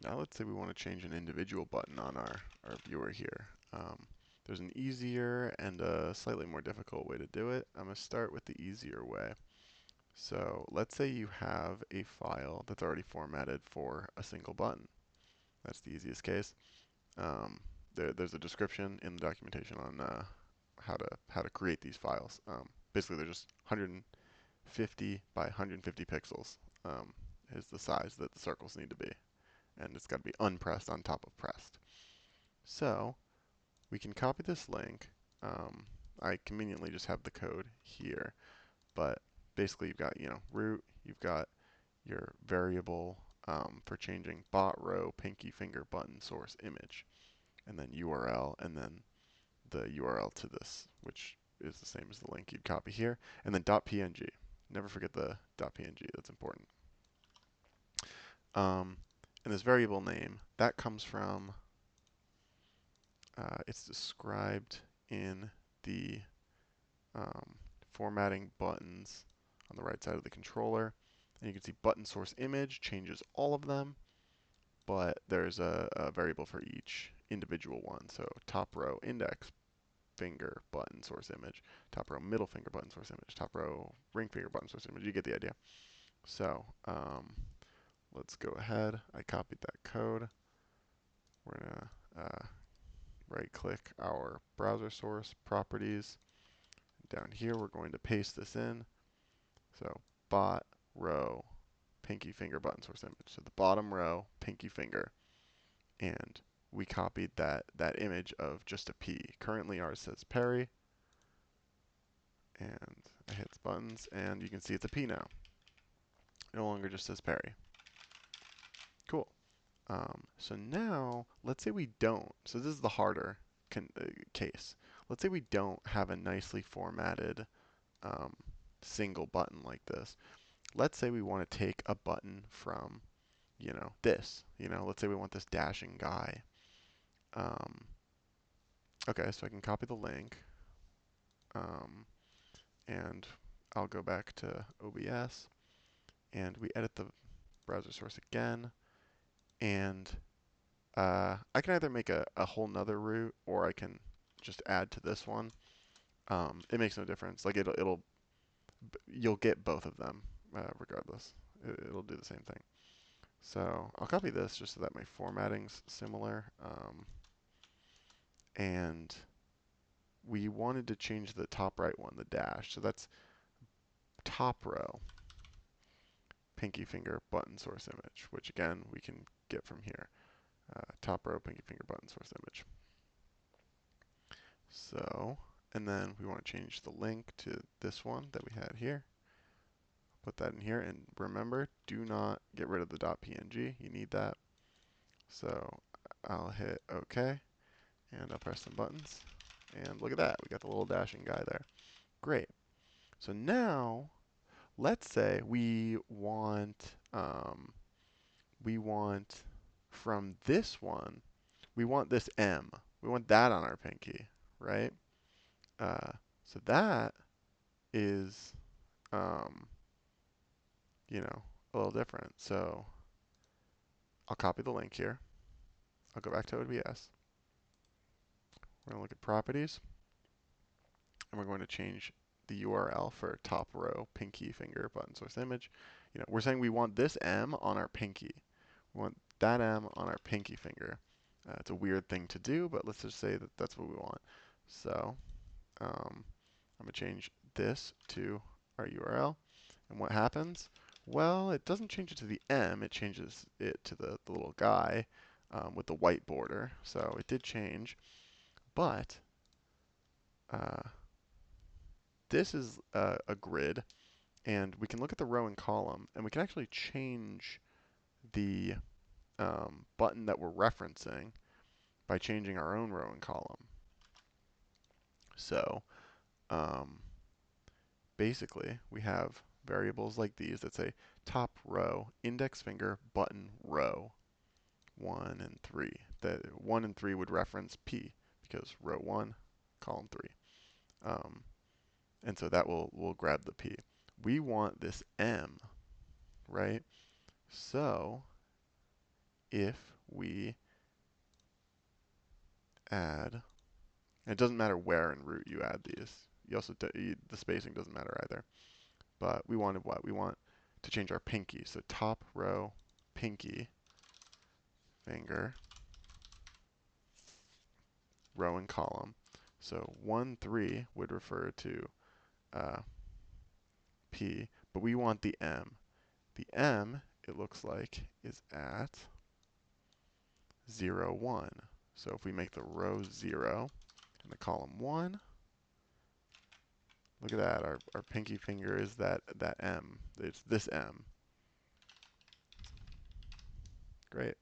Now let's say we want to change an individual button on our viewer here. There's an easier and a slightly more difficult way to do it. I'm going to start with the easier way. So let's say you have a file that's already formatted for a single button. That's the easiest case. There's a description in the documentation on how to create these files. Basically, they're just 150 by 150 pixels is the size that the circles need to be, and it's got to be unpressed on top of pressed. So we can copy this link. I conveniently just have the code here, but basically you've got root, you've got your variable for changing bot row pinky finger button source image, and then URL, and then the URL to this, which is the same as the link you'd copy here, and then .png. Never forget the .png, that's important. And this variable name, that comes from, it's described in the formatting buttons on the right side of the controller. And you can see button source image changes all of them, but there's a variable for each individual one. So top row index finger button source image, top row middle finger button source image, top row ring finger button source image. You get the idea. So let's go ahead. I copied that code. We're going to right-click our browser source properties. Down here, we're going to paste this in. So bot row pinky finger button source image. So the bottom row pinky finger, and we copied that image of just a P. Currently ours says Perry, and I hit buttons, and you can see it's a P now. It no longer just says Perry. Cool. So now, let's say we don't. So this is the harder case. Let's say we don't have a nicely formatted single button like this. Let's say we want to take a button from, this. Let's say we want this dashing guy. Okay, so I can copy the link, and I'll go back to OBS, and we edit the browser source again, and I can either make a whole nother route, or I can just add to this one. It makes no difference. Like you'll get both of them regardless. It'll do the same thing. So I'll copy this just so that my formatting's similar. And we wanted to change the top right one, the dash. So that's top row pinky finger button source image, which again we can get from here. Top row pinky finger button source image. So, and then we want to change the link to this one that we had here. Put that in here, and remember, do not get rid of the .png. You need that. So I'll hit OK, and I'll press some buttons, and look at that. We got the little dashing guy there. Great. So now, let's say we want from this one, we want this M. We want that on our pinky, right? So that is, a little different. So I'll copy the link here. I'll go back to OBS. We're going to look at properties, and we're going to change the URL for top row pinky finger button source image. We're saying we want this M on our pinky. We want that M on our pinky finger. It's a weird thing to do, but let's just say that that's what we want. So I'm going to change this to our URL. And what happens? Well, it doesn't change it to the M. It changes it to the little guy with the white border. So it did change. But this is a grid. And we can look at the row and column. And we can actually change the button that we're referencing by changing our own row and column. So basically, we have variables like these that say top row, index finger, button row, 1 and 3. The 1 and 3 would reference P because row 1, column 3. And so that will grab the P. We want this M, right? So if we add, and it doesn't matter where in root you add these. You also the spacing doesn't matter either. But we wanted what? We want to change our pinky. So top row pinky finger, row and column. So 1, 3 would refer to P, but we want the M. The M, it looks like, is at 0, 1. So if we make the row 0 and the column 1, look at that. Our pinky finger is that M. It's this M. Great.